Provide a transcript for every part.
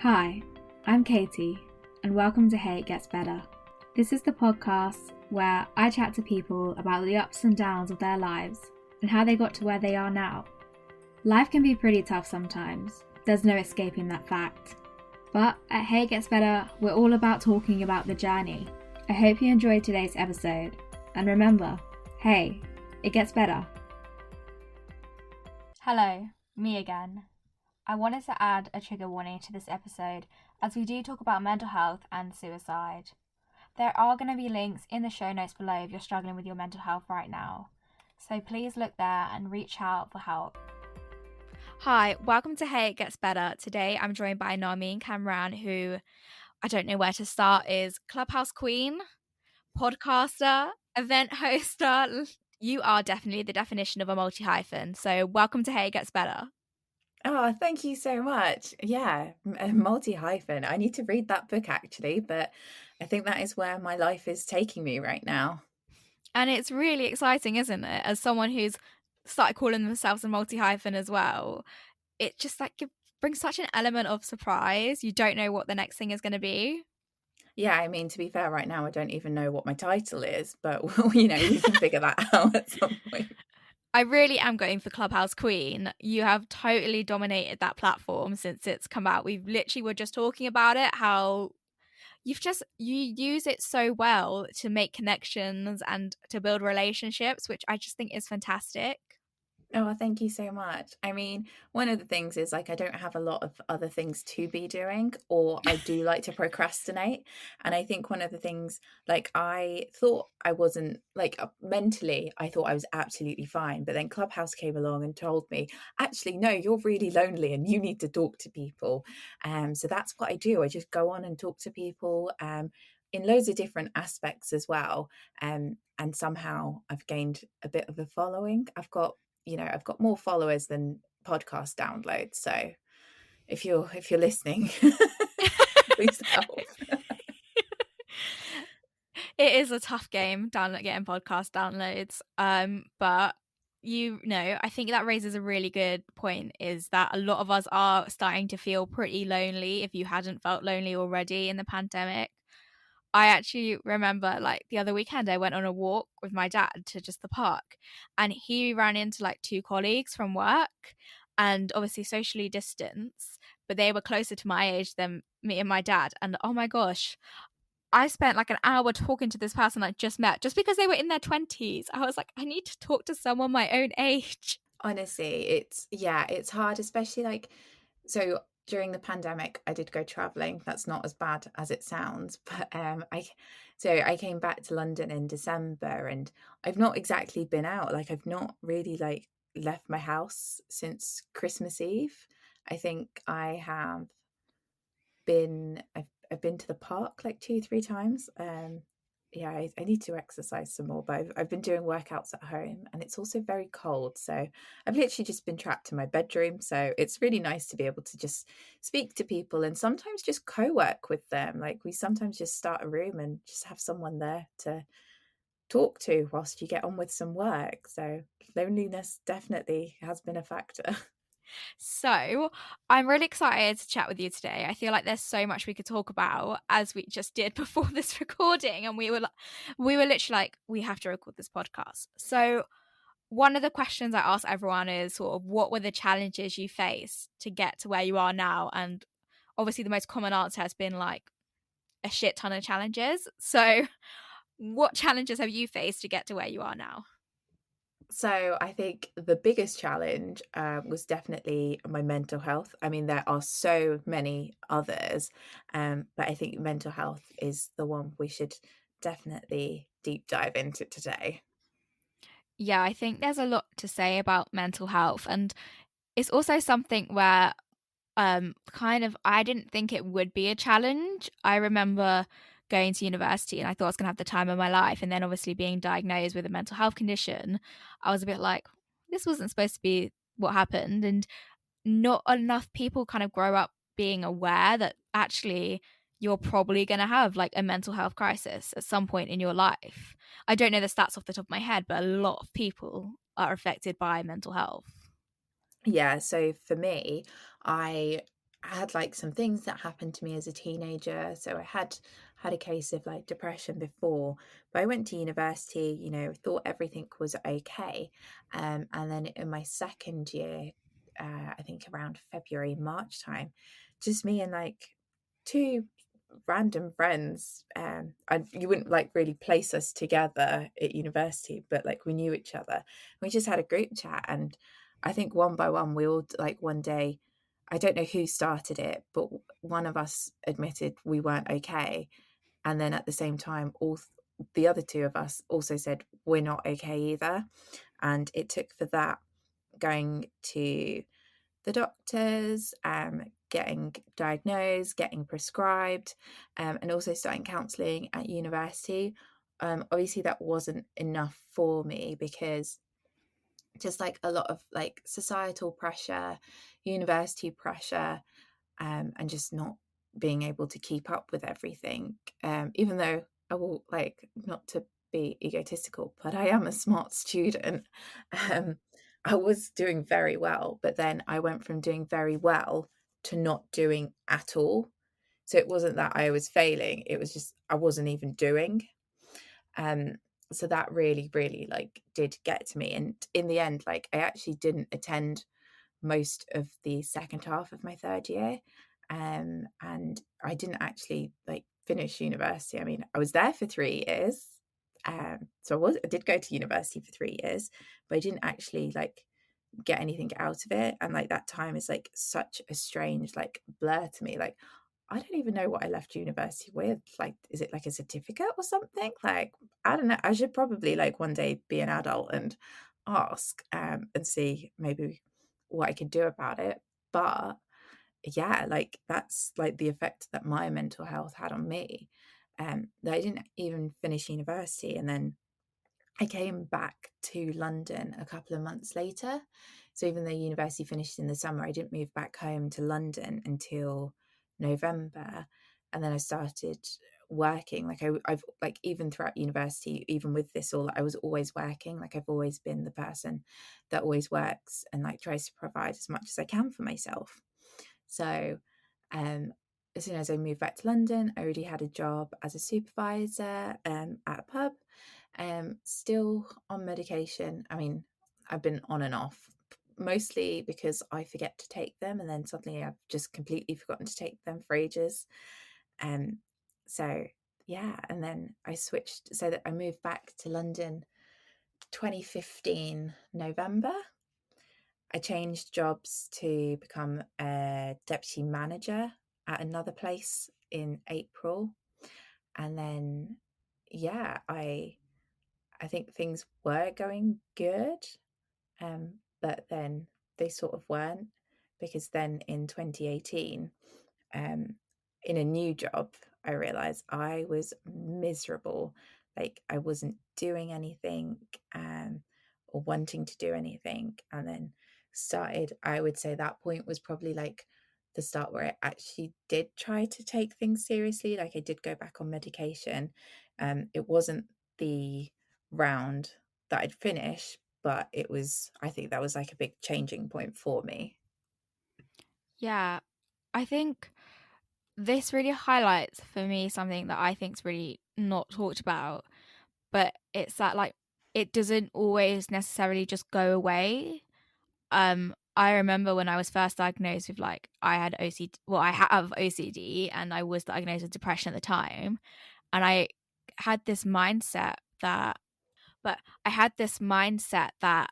Hi, I'm Katie, and welcome to Hey It Gets Better. This is the podcast where I chat to people about the ups and downs of their lives and how they got to where they are now. Life can be pretty tough sometimes, there's no escaping that fact. But at Hey It Gets Better, we're all about talking about the journey. I hope you enjoyed today's episode, and remember, hey, it gets better. Hello, me again. I wanted to add a trigger warning to this episode as we do talk about mental health and suicide. There are going to be links in the show notes below if you're struggling with your mental health right now. So please look there and reach out for help. Hi, welcome to Hey It Gets Better. Today I'm joined by Narmeen Kamran, who, I don't know where to start, is clubhouse queen, podcaster, event hoster. You are definitely the definition of a multi-hyphen. So welcome to Hey It Gets Better. Oh, thank you so much. Yeah, multi-hyphen. I need to read that book actually, but I think that is where my life is taking me right now. And it's really exciting, isn't it? As someone who's started calling themselves a multi-hyphen as well, it just brings such an element of surprise. You don't know what the next thing is going to be. Yeah, I mean, to be fair, right now I don't even know what my title is, but we can figure that out at some point. I really am going for Clubhouse Queen. You have totally dominated that platform since it's come out. We literally were just talking about it, how you use it so well to make connections and to build relationships, which I just think is fantastic. Oh, thank you so much. I mean, one of the things is like I don't have a lot of other things to be doing, or I do like to procrastinate. And I think one of the things, like I thought I wasn't mentally, I thought I was absolutely fine. But then Clubhouse came along and told me, actually, no, you're really lonely and you need to talk to people. So that's what I do. I just go on and talk to people in loads of different aspects as well. And somehow I've gained a bit of a following. I've got more followers than podcast downloads. So if you're listening, please help. It is a tough game getting podcast downloads. But I think that raises a really good point, is that a lot of us are starting to feel pretty lonely if you hadn't felt lonely already in the pandemic. I actually remember the other weekend I went on a walk with my dad to just the park, and he ran into two colleagues from work, and obviously socially distanced, but they were closer to my age than me and my dad. And oh my gosh, I spent an hour talking to this person I just met just because they were in their 20s. I was like, I need to talk to someone my own age. Honestly, it's hard, especially so during the pandemic, I did go traveling. That's not as bad as it sounds, but I came back to London in December, and I've not exactly been out. I've not really left my house since Christmas Eve. I think I've been to the park 2, 3 times. I need to exercise some more, but I've been doing workouts at home, and it's also very cold. So I've literally just been trapped in my bedroom. So it's really nice to be able to just speak to people and sometimes just co-work with them. We sometimes just start a room and just have someone there to talk to whilst you get on with some work. So loneliness definitely has been a factor. So I'm really excited to chat with you today. I feel like there's so much we could talk about, as we just did before this recording, and we were literally we have to record this podcast. So one of the questions I ask everyone is sort of, what were the challenges you faced to get to where you are now? And obviously the most common answer has been a shit ton of challenges. So what challenges have you faced to get to where you are now? So I think the biggest challenge was definitely my mental health. I mean, there are so many others, but I think mental health is the one we should definitely deep dive into today. Yeah, I think there's a lot to say about mental health, and it's also something where I didn't think it would be a challenge. I remember going to university and I thought I was going to have the time of my life, and then obviously being diagnosed with a mental health condition, I was a bit like, this wasn't supposed to be what happened. And not enough people kind of grow up being aware that actually you're probably going to have a mental health crisis at some point in your life. I don't know the stats off the top of my head, but a lot of people are affected by mental health. Yeah, so for me, I I had like some things that happened to me as a teenager. So I had a case of like depression before, but I went to university, you know, thought everything was okay. And then in my second year, I think around February, March time, just me and like two random friends. You wouldn't like really place us together at university, but like we knew each other. We just had a group chat, and I think one by one, we all like one day, I don't know who started it, but one of us admitted we weren't okay. And then at the same time, the other two of us also said we're not okay either. And it took for that going to the doctors, getting diagnosed, getting prescribed, and also starting counselling at university. Obviously, that wasn't enough for me because just like a lot of like societal pressure, university pressure, and just not being able to keep up with everything. Even though I will like not to be egotistical, but I am a smart student. Um, I was doing very well, but then I went from doing very well to not doing at all. So it wasn't that I was failing; it was just I wasn't even doing. Um, so that really, really like did get to me. And in the end, like I actually didn't attend most of the second half of my third year. And I didn't actually like finish university. I mean, I was there for 3 years. So I did go to university for 3 years, but I didn't actually like get anything out of it. And like that time is like such a strange like blur to me. Like I don't even know what I left university with. Like, is it like a certificate or something? Like, I don't know. I should probably like one day be an adult and ask and see maybe what I could do about it. But yeah, like that's like the effect that my mental health had on me. That I didn't even finish university, and then I came back to London a couple of months later. So even though university finished in the summer, I didn't move back home to London until November. And then I started working. Like I've like even throughout university, even with this all, I was always working. Like I've always been the person that always works and like tries to provide as much as I can for myself. So um as soon as I moved back to London, I already had a job as a supervisor at a pub, still on medication. I mean, I've been on and off, mostly because I forget to take them, and then suddenly I've just completely forgotten to take them for ages. Um, so yeah, and then I switched so that I moved back to London 2015 November. I changed jobs to become a deputy manager at another place in April. And then yeah, I think things were going good, but then they sort of weren't, because then in 2018, um, in a new job, I realized I was miserable. Like I wasn't doing anything, or wanting to do anything. And then I would say that point was probably like the start where I actually did try to take things seriously. Like I did go back on medication. It wasn't the round that I'd finish, but I think that was like a big changing point for me. Yeah, I think this really highlights for me something that I think is really not talked about, but it's that like it doesn't always necessarily just go away. I remember when I was first diagnosed with like I had OCD, well I have OCD, and I was diagnosed with depression at the time, and I had this mindset that but I had this mindset that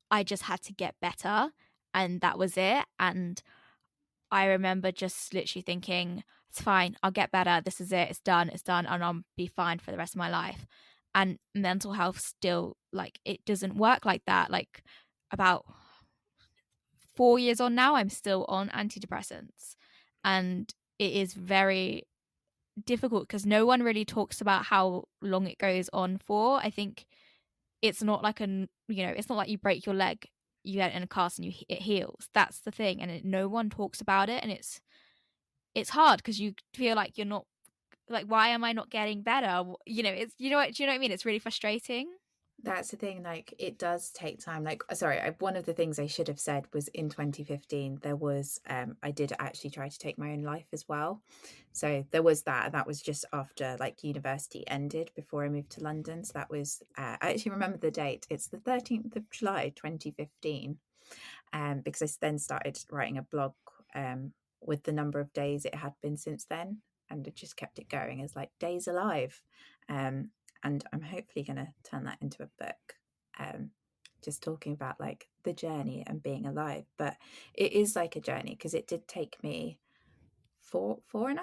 I just had to get better and that was it. And I remember just literally thinking, it's fine, I'll get better. This is it. It's done, and I'll be fine for the rest of my life. And mental health still, like, it doesn't work like that. Like, about 4 years on now, I'm still on antidepressants. And it is very difficult because no one really talks about how long it goes on for. I think it's not like it's not like you break your leg, you get it in a cast and it heals. That's the thing, and no one talks about it, and it's hard because you feel like you're not, like, why am I not getting better? It's, do you know what I mean? It's really frustrating. That's the thing, like it does take time. Like, sorry, one of the things I should have said was in 2015 there was I did actually try to take my own life as well. So there was that, and that was just after like university ended before I moved to London. So that was I actually remember the date. It's the 13th of July 2015. Because I then started writing a blog with the number of days it had been since then, and it just kept it going as like days alive. Um, and I'm hopefully going to turn that into a book, just talking about like the journey and being alive. But it is like a journey because it did take me 4.5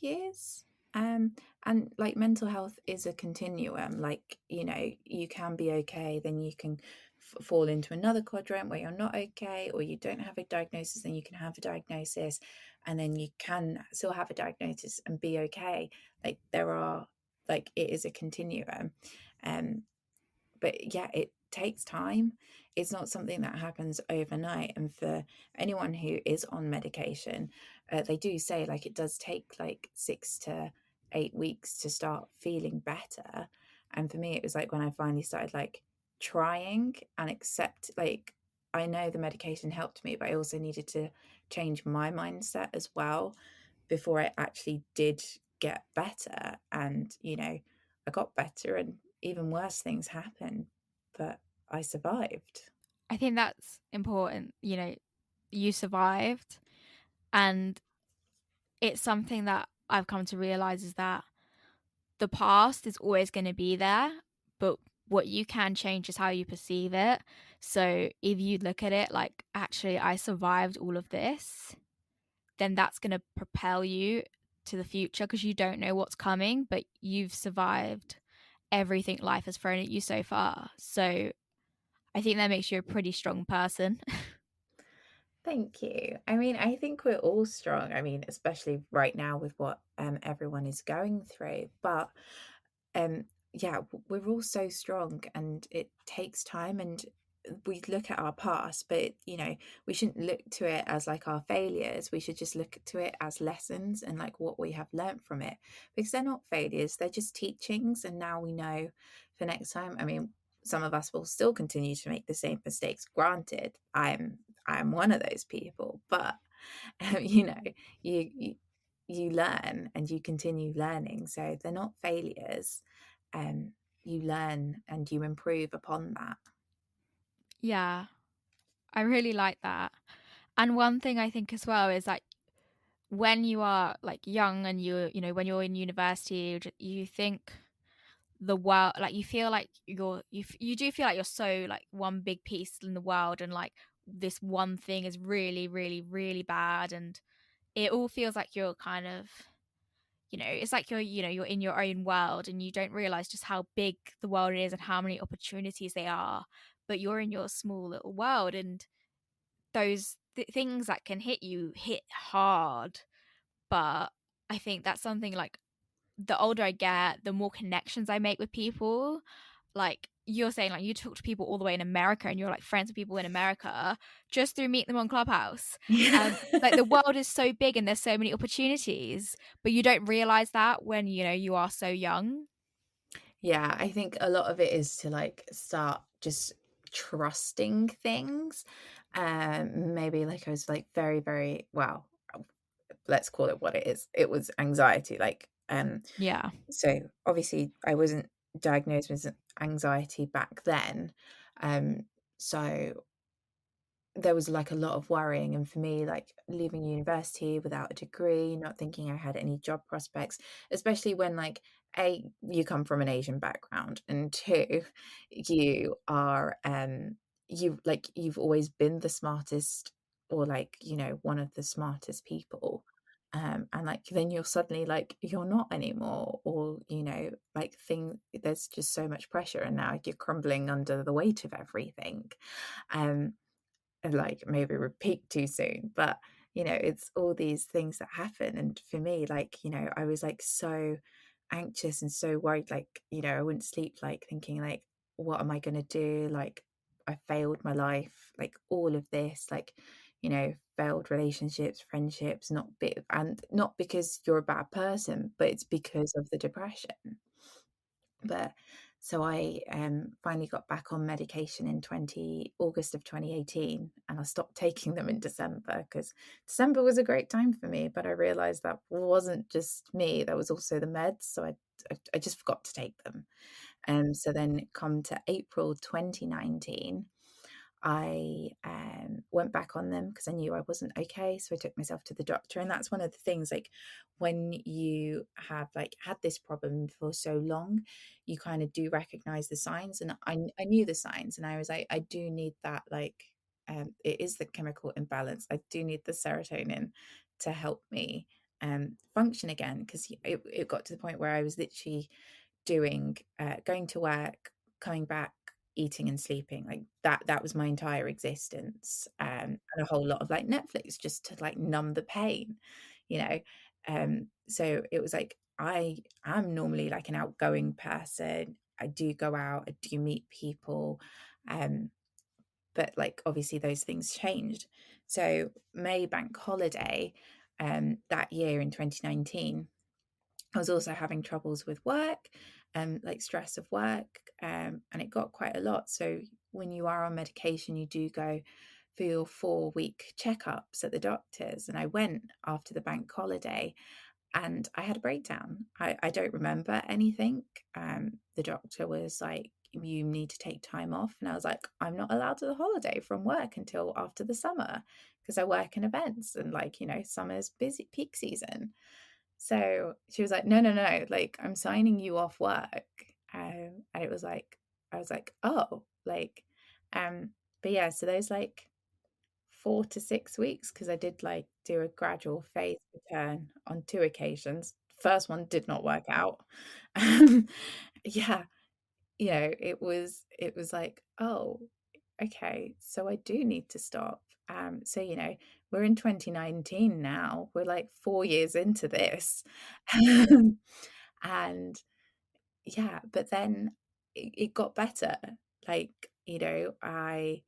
years. And like mental health is a continuum. Like, you know, you can be okay, then you can fall into another quadrant where you're not okay, or you don't have a diagnosis, then you can have a diagnosis, and then you can still have a diagnosis and be okay. Like there are, like it is a continuum. um but yeah, it takes time. It's not something that happens overnight. And for anyone who is on medication, they do say like it does take like 6 to 8 weeks to start feeling better. And for me, it was like when I finally started like trying and accept, like, I know the medication helped me, but I also needed to change my mindset as well before I actually did get better. And, you know, I got better and even worse things happened, but I survived. I think that's important. You survived, and it's something that I've come to realize is that the past is always going to be there, but what you can change is how you perceive it. So if you look at it like, actually, I survived all of this, then that's going to propel you to the future because you don't know what's coming, but you've survived everything life has thrown at you so far. So I think that makes you a pretty strong person. Thank you. I mean, I think we're all strong. I mean, especially right now with what everyone is going through. But um, yeah, we're all so strong, and it takes time. And we look at our past, but you know, we shouldn't look to it as like our failures. We should just look to it as lessons and like what we have learned from it, because they're not failures; they're just teachings. And now we know for next time. I mean, some of us will still continue to make the same mistakes. Granted, I'm one of those people, but you know, you you learn and you continue learning, so they're not failures. um you learn and you improve upon that. Yeah, I really like that. And one thing I think as well is like, when you are like young and when you're in university, you think the world, like you feel like you do feel like you're so like one big piece in the world, and like this one thing is really, really, really bad, and it all feels like you're kind of, it's like you're in your own world, and you don't realize just how big the world is and how many opportunities they are, but you're in your small little world, and those things that can hit hard. But I think that's something like, the older I get, the more connections I make with people. Like you're saying, like you talk to people all the way in America, and you're like friends with people in America just through meeting them on Clubhouse. Yeah. Like the world is so big and there's so many opportunities, but you don't realize that when you are so young. Yeah, I think a lot of it is to like start just trusting things. Maybe like I was like very, very well, let's call it what it is. It was anxiety. Like Yeah. so obviously I wasn't diagnosed with anxiety back then. So there was like a lot of worrying, and for me, like leaving university without a degree, not thinking I had any job prospects, especially when like a, you come from an Asian background, and two, you are you like you've always been the smartest, or like, you know, one of the smartest people. And like then you're suddenly like you're not anymore, or you know, like there's just so much pressure, and now you're crumbling under the weight of everything. um and like maybe repeat too soon, but you know, it's all these things that happen. And for me, like, you know, I was like so anxious and so worried, like, you know, I wouldn't sleep, like thinking like, what am I going to do? Like, I failed my life, like all of this, like, you know, failed relationships, friendships, not bit, and not because you're a bad person, but it's because of the depression. But So I finally got back on medication in August of 2018, and I stopped taking them in December, because December was a great time for me, but I realized that wasn't just me, that was also the meds. So I just forgot to take them. So then it come to April 2019, I went back on them because I knew I wasn't okay. So I took myself to the doctor. And that's one of the things, like, when you have like had this problem for so long, you kind of do recognize the signs. And I knew the signs, and I was like, I do need that, like, it is the chemical imbalance. I do need the serotonin to help me function again, because it got to the point where I was literally doing going to work, coming back, eating and sleeping, like that was my entire existence, and a whole lot of like Netflix just to like numb the pain, you know. So it was like, I am normally like an outgoing person, I do go out, I do meet people, um but like obviously those things changed. So May bank holiday that year in 2019, I was also having troubles with work, like stress of work, and it got quite a lot. So when you are on medication, you do go for your 4-week checkups at the doctors. And I went after the bank holiday, and I had a breakdown. I don't remember anything. The doctor was like, you need to take time off. And I was like, I'm not allowed to the holiday from work until after the summer, because I work in events, and like, summer's busy peak season. So she was like, no, no, no, like, I'm signing you off work. And it was like, I was like, oh, like, but yeah, so those like 4 to 6 weeks, because I did like do a gradual phase return on 2 occasions. First one did not work out. Um, yeah, it was like, oh, okay, so I do need to stop. So we're in 2019 now. We're like 4 years into this. And yeah, but then it got better. Like, I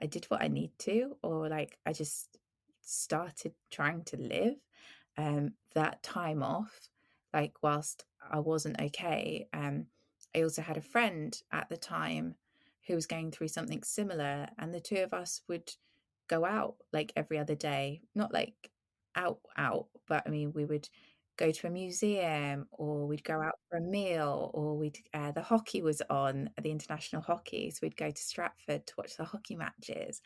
did what I need to, or like I just started trying to live that time off, like whilst I wasn't okay. I also had a friend at the time who was going through something similar, and the two of us would go out like every other day, not like out, but I mean, we would go to a museum, or we'd go out for a meal, or we'd the hockey was on, the international hockey, so we'd go to Stratford to watch the hockey matches.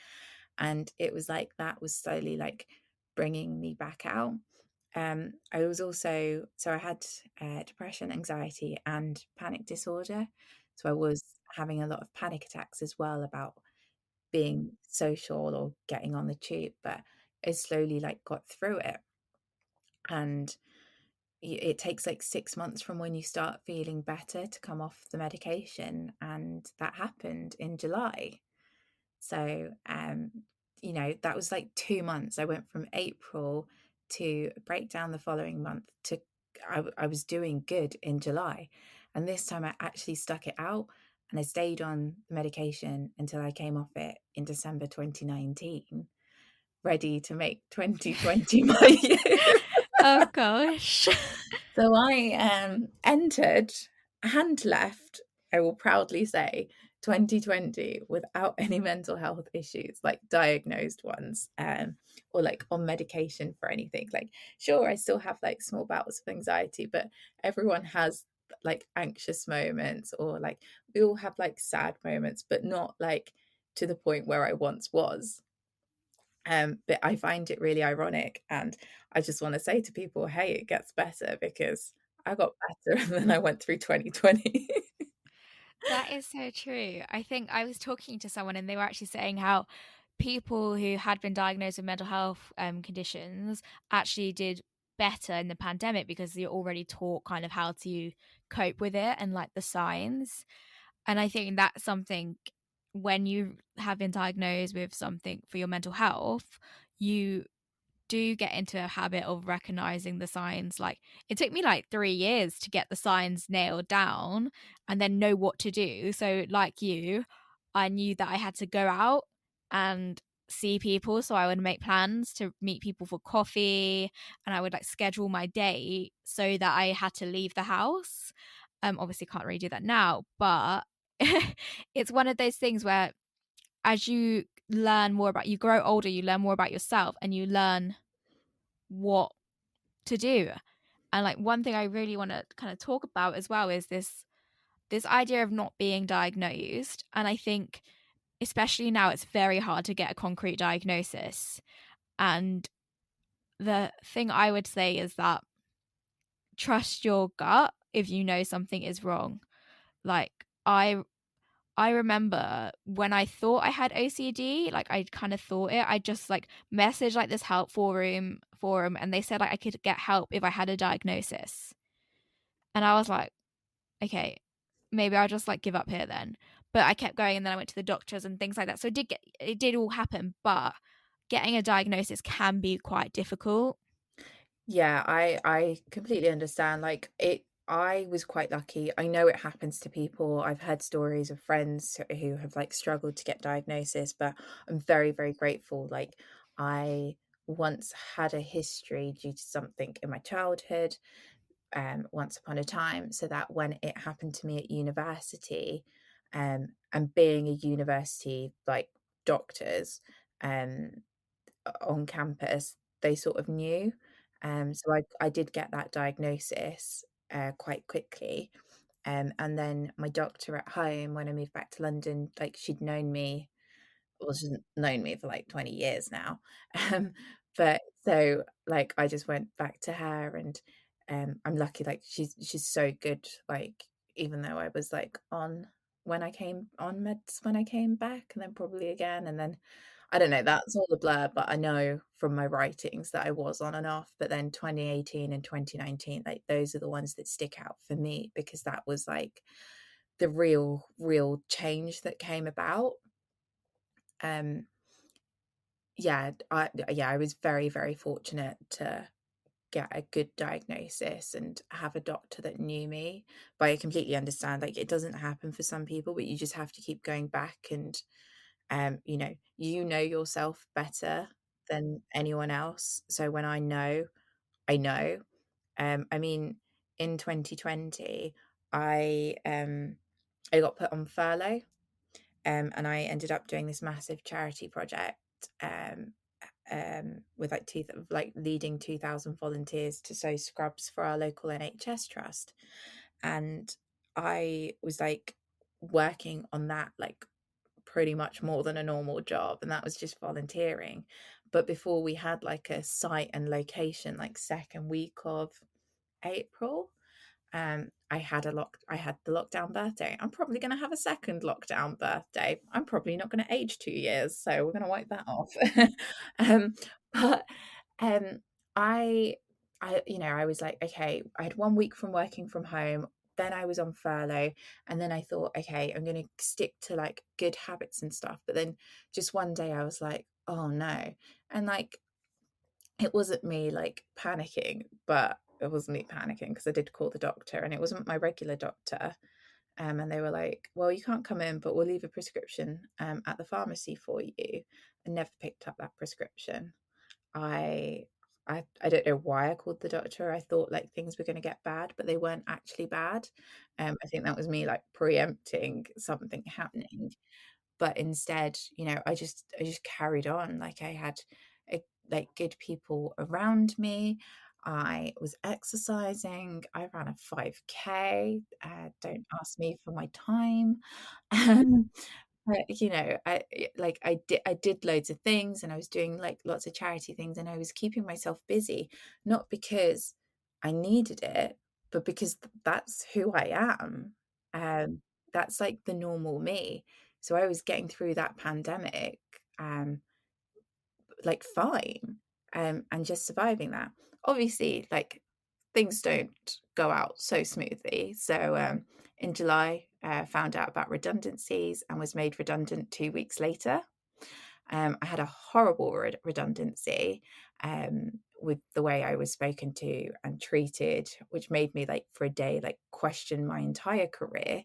And it was like that was slowly like bringing me back out. I was also, so I had depression, anxiety, and panic disorder. So I was having a lot of panic attacks as well about being social or getting on the tube, but I slowly like got through it. And it takes like 6 months from when you start feeling better to come off the medication, and that happened in July. So that was like 2 months. I went from April to breakdown the following month to I was doing good in July, and this time I actually stuck it out, and I stayed on the medication until I came off it in December 2019, ready to make 2020 my year. Oh gosh. So I entered and left, I will proudly say, 2020 without any mental health issues, like diagnosed ones, or like on medication for anything. Like, sure, I still have like small bouts of anxiety, but everyone has like anxious moments, or like we all have like sad moments, but not like to the point where I once was. But I find it really ironic, and I just want to say to people, hey, it gets better, because I got better and then I went through 2020. That is so true. I think I was talking to someone and they were actually saying how people who had been diagnosed with mental health conditions actually did better in the pandemic because you're already taught kind of how to cope with it and like the signs. And I think that's something, when you have been diagnosed with something for your mental health, you do get into a habit of recognizing the signs. Like, it took me like 3 years to get the signs nailed down and then know what to do. So like you, I knew that I had to go out and see people, so I would make plans to meet people for coffee, and I would like schedule my day so that I had to leave the house. Obviously can't really do that now, but it's one of those things where as you learn more about, you grow older, you learn more about yourself, and you learn what to do. And like one thing I really want to kind of talk about as well is this idea of not being diagnosed. And I think especially now it's very hard to get a concrete diagnosis. And the thing I would say is that trust your gut if you know something is wrong. Like I remember when I thought I had OCD, like I kind of thought it. I just like messaged like this help forum, and they said like I could get help if I had a diagnosis. And I was like, okay, maybe I'll just like give up here then. But I kept going, and then I went to the doctors and things like that. So it did all happen, but getting a diagnosis can be quite difficult. Yeah, I completely understand. Like it, I was quite lucky. I know it happens to people. I've heard stories of friends who have like struggled to get diagnosis, but I'm very, very grateful. Like I once had a history due to something in my childhood, once upon a time, so that when it happened to me at university, and being a university like doctors, um on campus, they sort of knew. So I did get that diagnosis quite quickly. And then my doctor at home, when I moved back to London, like she'd known me, well, she's known me for like 20 years now. Um, but so like I just went back to her, and I'm lucky, like she's so good. Like even though I was like on when I came on meds when I came back, and then probably again, and then I don't know, that's all a blur, but I know from my writings that I was on and off. But then 2018 and 2019, like those are the ones that stick out for me, because that was like the real change that came about. Um, yeah, I was very, very fortunate to get a good diagnosis and have a doctor that knew me. But I completely understand, like it doesn't happen for some people, but you just have to keep going back, and you know yourself better than anyone else. So when I know, I know. I mean, in 2020, I got put on furlough, and I ended up doing this massive charity project, um, with like leading 2,000 volunteers to sew scrubs for our local NHS trust. And I was like working on that like pretty much more than a normal job, and that was just volunteering. But before we had like a site and location, like second week of April, I had the lockdown birthday. I'm probably going to have a second lockdown birthday. I'm probably not going to age 2 years, so we're going to wipe that off. um, but um, I, I was like, okay, I had 1 week from working from home. Then I was on furlough, and then I thought, okay, I'm going to stick to like good habits and stuff. But then just one day I was like, oh no, and like it wasn't me like panicking, but it was me panicking because I did call the doctor, and it wasn't my regular doctor. And they were like, well, you can't come in, but we'll leave a prescription at the pharmacy for you. I never picked up that prescription. I I don't know why I called the doctor. I thought like things were going to get bad, but they weren't actually bad. I think that was me like preempting something happening. But instead, I just carried on. Like I had like good people around me. I was exercising. I ran a 5K. Don't ask me for my time. Um, but I did loads of things, and I was doing like lots of charity things, and I was keeping myself busy, not because I needed it, but because that's who I am. Um, that's like the normal me. So I was getting through that pandemic, um, like fine, and just surviving that. Obviously, like things don't go out so smoothly. So in July, found out about redundancies and was made redundant 2 weeks later. I had a horrible redundancy, with the way I was spoken to and treated, which made me like for a day like question my entire career,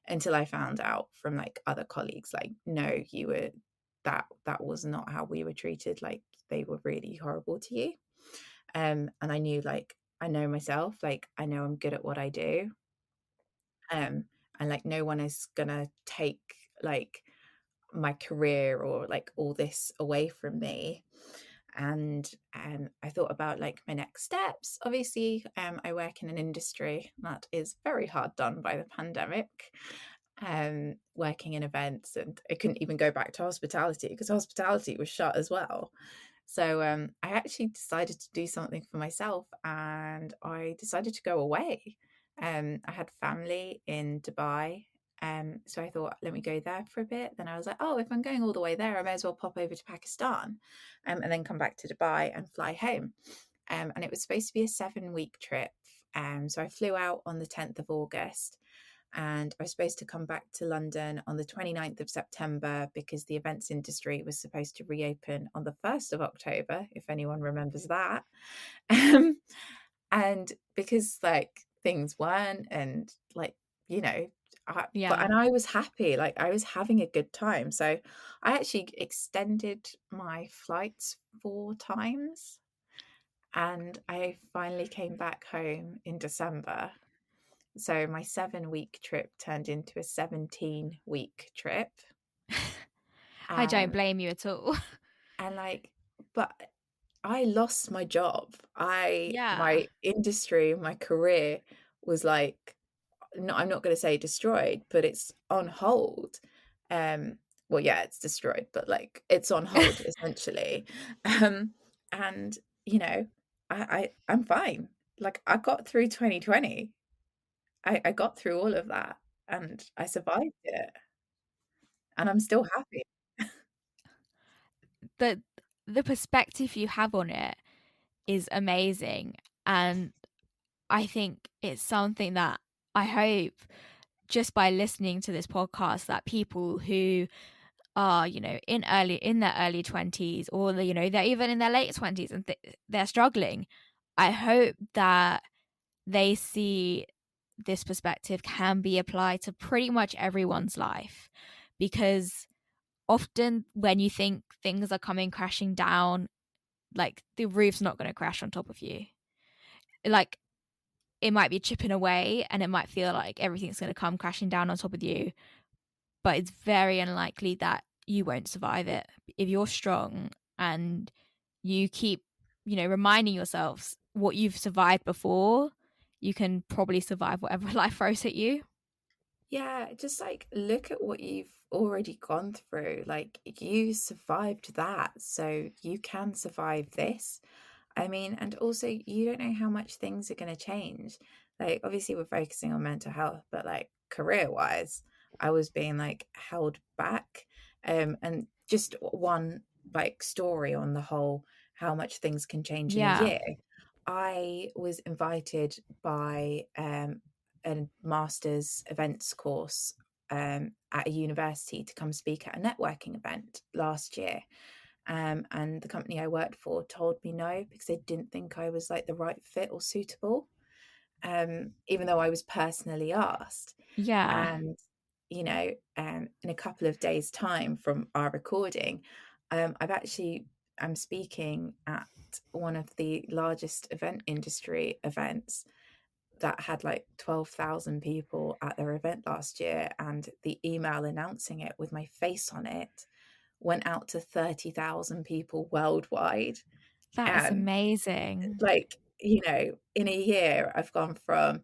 until I found out from like other colleagues, like, no, that was not how we were treated. Like they were really horrible to you. And I knew, like, I know myself, like I know I'm good at what I do. And like no one is gonna take like my career or like all this away from me. And I thought about like my next steps. Obviously, I work in an industry that is very hard done by the pandemic, working in events, and I couldn't even go back to hospitality because hospitality was shut as well. So I actually decided to do something for myself, and I decided to go away. I had family in Dubai, so I thought, let me go there for a bit. Then I was like, oh, if I'm going all the way there, I may as well pop over to Pakistan, and then come back to Dubai and fly home. And it was supposed to be a 7-week trip. So I flew out on the 10th of August, and I was supposed to come back to London on the 29th of September because the events industry was supposed to reopen on the 1st of October, if anyone remembers that. Um, and because like things weren't, and like, you know, Yeah. and I was happy, like I was having a good time. So I actually extended my flights 4 times, and I finally came back home in December. So my 7-week trip turned into a 17-week trip. I don't Um, blame you at all. and like, but I lost my job. Yeah. My industry, my career was like, no, I'm not going to say destroyed, but it's on hold. Um, well, yeah, it's destroyed, but like it's on hold essentially. Um, and you know, I'm fine. Like I got through 2020. I got through all of that and I survived it, and I'm still happy. the the perspective you have on it is amazing, and I think it's something that I hope, just by listening to this podcast, that people who are, in their early 20s, or they're even in their late 20s and they're struggling, I hope that they see this perspective can be applied to pretty much everyone's life. Because often when you think things are coming crashing down, like the roof's not going to crash on top of you. Like, it might be chipping away and it might feel like everything's going to come crashing down on top of you, but it's very unlikely that you won't survive it if you're strong and you keep, reminding yourselves what you've survived before. You can probably survive whatever life throws at you. Yeah, just like look at what you've already gone through. Like you survived that, so you can survive this. I mean, and also you don't know how much things are going to change. Like obviously we're focusing on mental health, but like career-wise, I was being like held back. And just one like story on the whole, how much things can change in a Yeah. year. I was invited by a master's events course at a university to come speak at a networking event last year. And the company I worked for told me no because they didn't think I was like the right fit or suitable, even though I was personally asked. Yeah. And, in a couple of days' time from our recording, I'm speaking at one of the largest event industry events that had like 12,000 people at their event last year, and the email announcing it with my face on it went out to 30,000 people worldwide. That is And amazing. like, in a year, I've gone from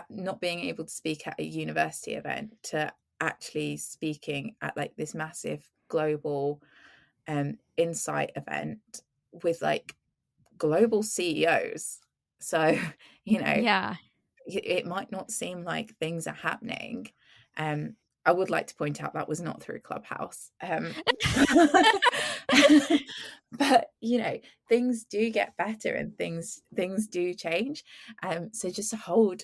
not being able to speak at a university event to actually speaking at like this massive global insight event with like global CEOs. So, you know, Yeah. it might not seem like things are happening. Um, I would like to point out that was not through Clubhouse. But things do get better and things do change. So just hold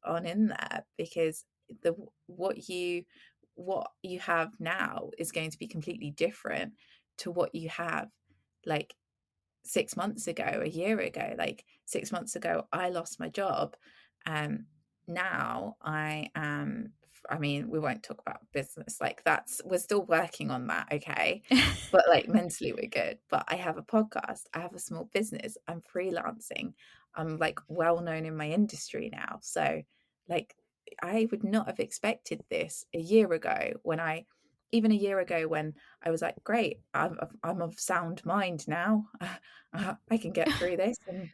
on in there, because the what you have now is going to be completely different to what you have like 6 months ago, a year ago. Like 6 months ago, I lost my job. Now I mean, we won't talk about business. Like we're still working on that, okay? But like mentally we're good. But I have a podcast, I have a small business, I'm freelancing, I'm like well known in my industry now. So like I would not have expected this a year ago even a year ago when I was like, great, I'm of sound mind now. I can get through this, and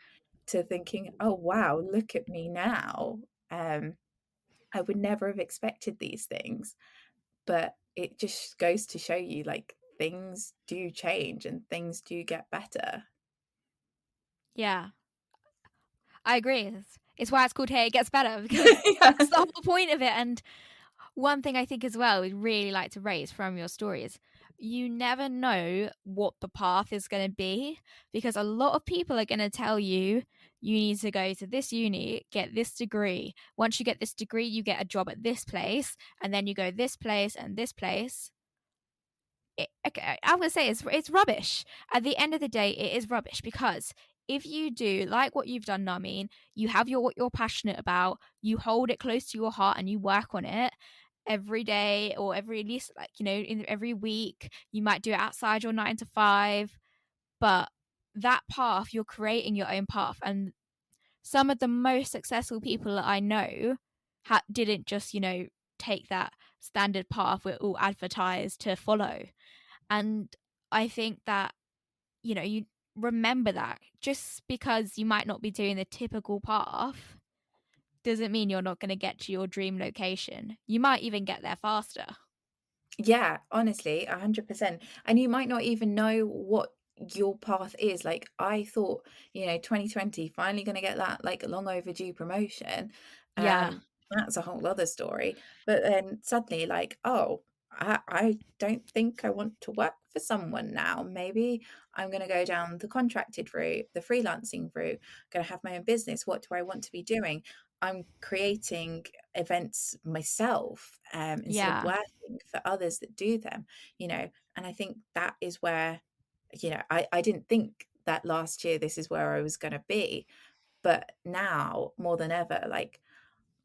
to thinking, oh wow, look at me now. I would never have expected these things, but it just goes to show you like things do change and things do get better. Yeah, I agree. It's why it's called Hey It Gets Better, because Yeah. that's the whole point of it. And one thing I think as well we'd really like to raise from your story is you never know what the path is going to be, because a lot of people are going to tell you you need to go to this uni, get this degree. Once you get this degree, you get a job at this place, and then you go this place and this place. Okay, I'm going to say it's rubbish. At the end of the day, it is rubbish, because if you do like what you've done, Narmeen, you have what you're passionate about, you hold it close to your heart and you work on it every day, or every, at least, like, in every week, you might do it outside your 9 to 5, but that path, you're creating your own path. And some of the most successful people that I know didn't just, take that standard path we're all advertised to follow. And I think that, you remember that just because you might not be doing the typical path doesn't mean you're not going to get to your dream location. You might even get there faster. Yeah, honestly, 100%. And you might not even know what your path is. Like I thought, 2020 finally going to get that like long overdue promotion. Yeah. That's a whole other story. But then suddenly like, oh, I don't think I want to work for someone now. Maybe I'm going to go down the contracted route, the freelancing route, going to have my own business. What do I want to be doing? I'm creating events myself, instead of Yeah. working for others that do them, and I think that is where, I didn't think that last year this is where I was going to be, but now more than ever, like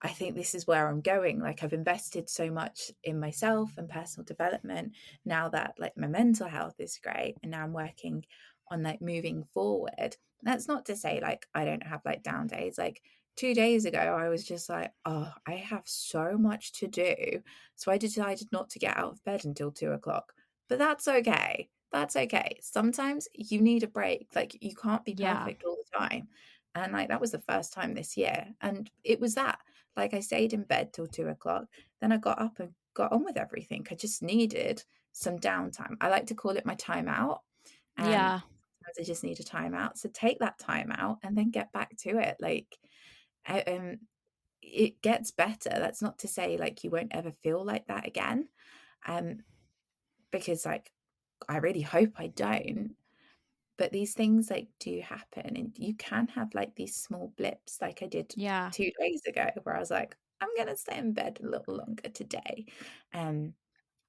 I think this is where I'm going. Like I've invested so much in myself and personal development now that like my mental health is great, and now I'm working on like moving forward. That's not to say like I don't have like down days. Like 2 days ago, I was just like, oh, I have so much to do. So I decided not to get out of bed until 2 o'clock. But that's okay. That's okay. Sometimes you need a break. Like you can't be Yeah. perfect all the time. And like that was the first time this year. And it was that. Like I stayed in bed till 2 o'clock. Then I got up and got on with everything. I just needed some downtime. I like to call it my timeout. And Yeah. sometimes I just need a timeout. So take that time out and then get back to it. Like, it gets better. That's not to say like you won't ever feel like that again. Um, because like I really hope I don't. But these things like do happen, and you can have like these small blips like I did Yeah. 2 days ago where I was like, I'm gonna stay in bed a little longer today. Um,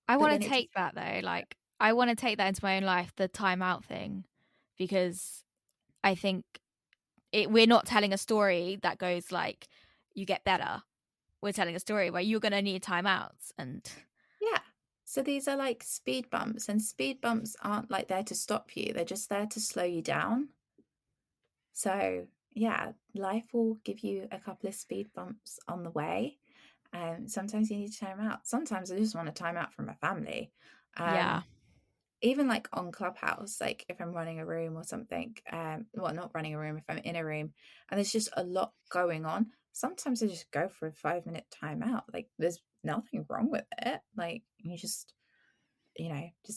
I but want then to it just take that though. Like, I want to take that into my own life, the time out thing, because I think we're not telling a story that goes like, you get better. We're telling a story where you're going to need timeouts. And yeah. So these are like speed bumps, and speed bumps aren't like there to stop you, they're just there to slow you down. So yeah, life will give you a couple of speed bumps on the way. Sometimes you need to time out. Sometimes I just want to time out from my family. yeah. Um, Even like on Clubhouse, like if I'm running a room or something, well, not running a room, if I'm in a room and there's just a lot going on, sometimes I just go for a 5 minute timeout. Like there's nothing wrong with it. Like you just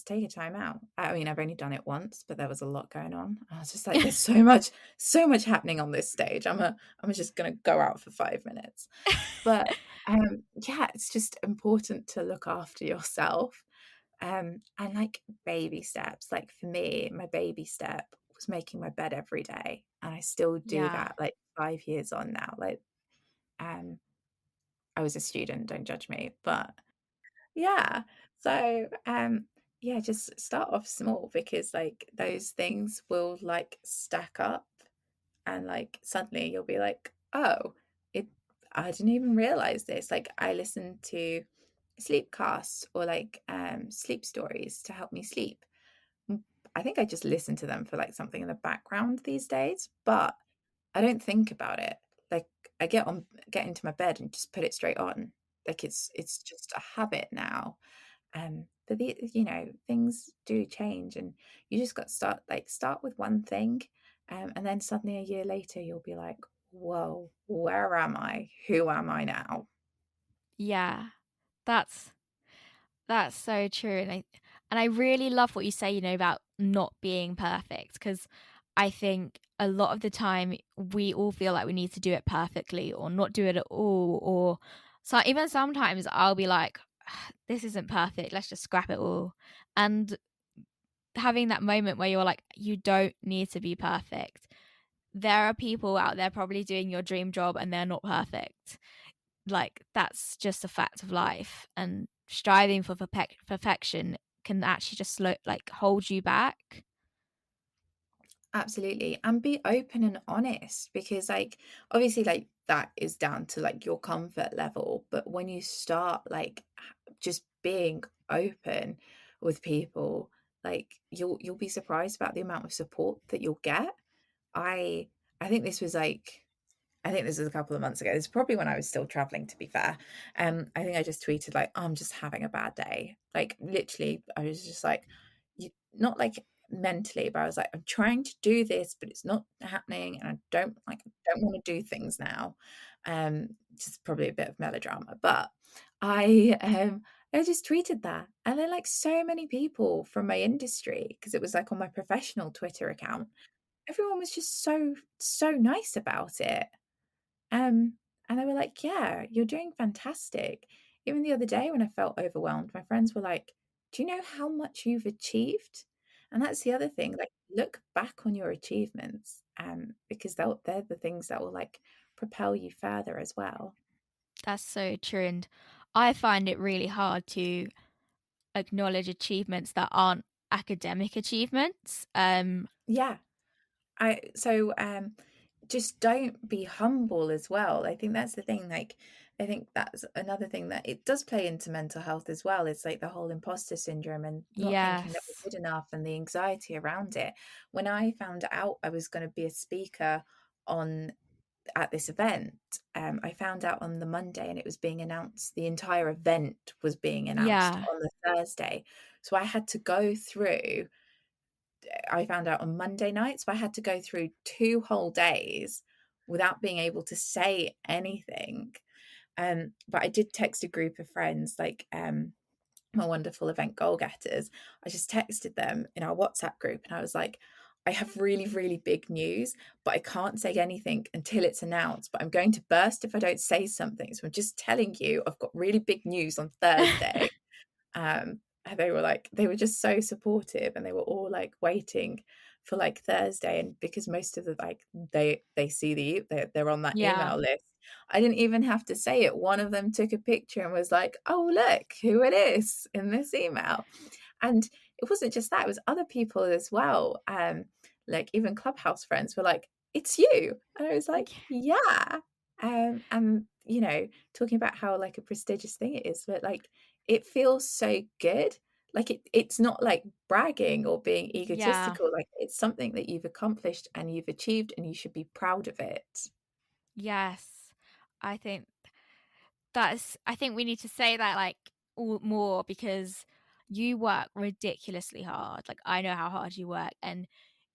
take a time out. I mean, I've only done it once, but there was a lot going on. I was just like, there's so much happening on this stage. I'm just gonna go out for 5 minutes. But yeah, it's just important to look after yourself. And like baby steps. Like for me, my baby step was making my bed every day. And I still do Yeah. that like 5 years on now. Like um I was a student, don't judge me. But yeah. So yeah, just start off small because like those things will like stack up, and like suddenly you'll be like, oh, it I didn't even realize this. Like I listen to sleep casts or like sleep stories to help me sleep. I think I just listen to them for like something in the background these days, but I don't think about it. Like I get into my bed and just put it straight on. Like it's just a habit now. But things do change, and you just got to start with one thing, and then suddenly a year later you'll be like, whoa, where am I? Who am I now? Yeah, that's that's so true. And I really love what you say, about not being perfect, because I think a lot of the time we all feel like we need to do it perfectly or not do it at all. Or so even sometimes I'll be like, this isn't perfect, let's just scrap it all. And having that moment where you're like, you don't need to be perfect. There are people out there probably doing your dream job and they're not perfect. Like, that's just a fact of life. And striving for perfection can actually just hold you back. Absolutely. And be open and honest, because obviously that is down to your comfort level, but when you start just being open with people, you'll be surprised about the amount of support that you'll get. I I think this was a couple of months ago. This is probably when I was still traveling, to be fair. I think I just tweeted I'm just having a bad day. Literally, I was just not mentally, but I was like, I'm trying to do this, but it's not happening, and I don't want to do things now. Just probably a bit of melodrama, but I just tweeted that, and then so many people from my industry, because it was on my professional Twitter account, everyone was just so nice about it. And they were like, "Yeah, you're doing fantastic." Even the other day when I felt overwhelmed, my friends were like, "Do you know how much you've achieved?" And that's the other thing, look back on your achievements, because they're the things that will propel you further as well. That's so true. And I find it really hard to acknowledge achievements that aren't academic achievements. Yeah. Just don't be humble as well. I think that's the thing. I think that's another thing that it does play into mental health as well. It's the whole imposter syndrome and not thinking that Yes. we're good enough, and the anxiety around it. When I found out I was going to be a speaker on at this event, I found out on the Monday, and it was being announced. The entire event was being announced Yeah. on the Thursday, so I had to go through. I found out on Monday night, so I had to go through 2 whole days without being able to say anything. But I did text a group of friends, my wonderful event goal getters. I just texted them in our WhatsApp group, and I was like, I have really, really big news, but I can't say anything until it's announced. But I'm going to burst if I don't say something. So I'm just telling you, I've got really big news on Thursday. And they were just so supportive, and they were all waiting for Thursday. And because most of the they see they're on that Yeah. email list, I didn't even have to say it. One of them took a picture and was like, "Oh, look who it is in this email." And it wasn't just that, it was other people as well. Even clubhouse friends were like, "It's you." And I was like, "Yeah." And talking about how a prestigious thing it is, but it feels so good. It's not bragging or being Yeah. egotistical. It's something that you've accomplished and you've achieved, and you should be proud of it. Yes. I think I think we need to say that more, because you work ridiculously hard. Like, I know how hard you work, and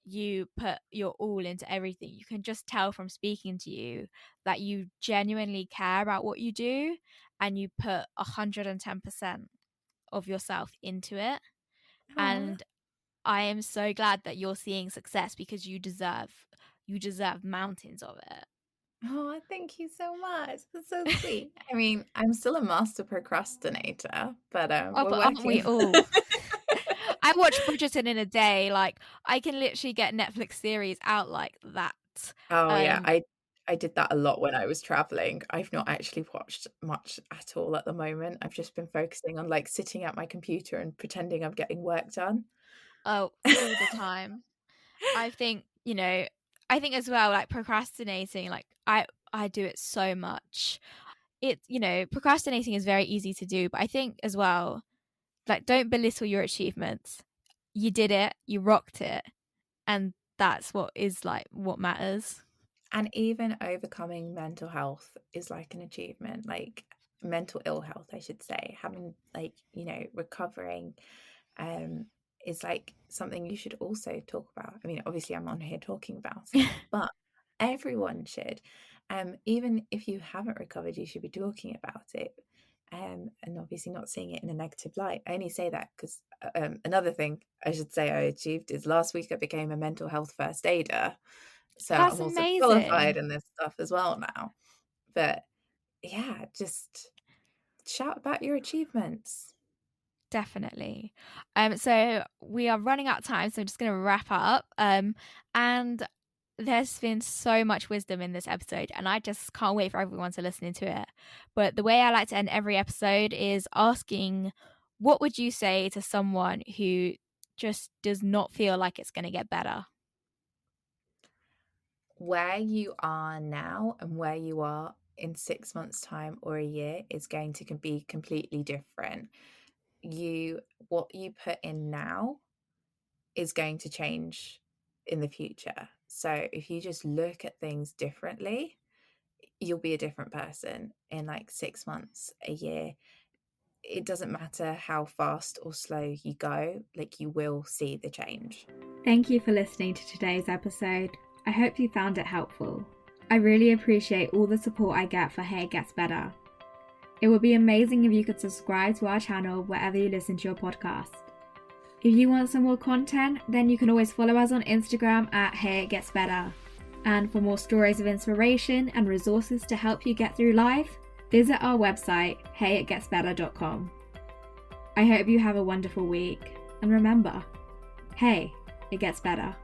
you put your all into everything. You can just tell from speaking to you that you genuinely care about what you do, and you put 110% of yourself into it. Aw. And I am so glad that you're seeing success, because you deserve mountains of it. Oh, thank you so much. That's so sweet. I mean, I'm still a master procrastinator, but Oh, we're but aren't we working. all? I watch Bridgerton in a day. Like, I can literally get Netflix series out like that. Oh yeah, Um, I did that a lot when I was traveling. I've not actually watched much at all at the moment. I've just been focusing on sitting at my computer and pretending I'm getting work done. oh, all the time. I think, I think as well, like procrastinating, I do it so much. Procrastinating is very easy to do, but I think as well, don't belittle your achievements. You did it, you rocked it, and that's what matters. And even overcoming mental health is like an achievement, like mental ill health, I should say. Having like, you know, recovering is like something you should also talk about. I mean, obviously I'm on here talking about it, but everyone should. Even if you haven't recovered, you should be talking about it. And obviously not seeing it in a negative light. I only say that because another thing I should say I achieved is last week I became a mental health first aider. So That's I'm also qualified amazing. in this stuff as well now. But yeah, just shout about your achievements. Definitely. So we are running out of time, so I'm just going to wrap up. And there's been so much wisdom in this episode, and I just can't wait for everyone to listen to it. But the way I like to end every episode is asking, what would you say to someone who just does not feel like it's going to get better? Where you are now and where you are in 6 months' time or a year is going to be completely different. What you put in now is going to change in the future. So if you just look at things differently, you'll be a different person in like 6 months, a year. It doesn't matter how fast or slow you go, like you will see the change. Thank you for listening to today's episode. I hope you found it helpful. I really appreciate all the support I get for Hey It Gets Better. It would be amazing if you could subscribe to our channel wherever you listen to your podcast. If you want some more content, then you can always follow us on Instagram at Hey It Gets Better. And for more stories of inspiration and resources to help you get through life, visit our website, heyitgetsbetter.com. I hope you have a wonderful week. And remember, hey, it gets better.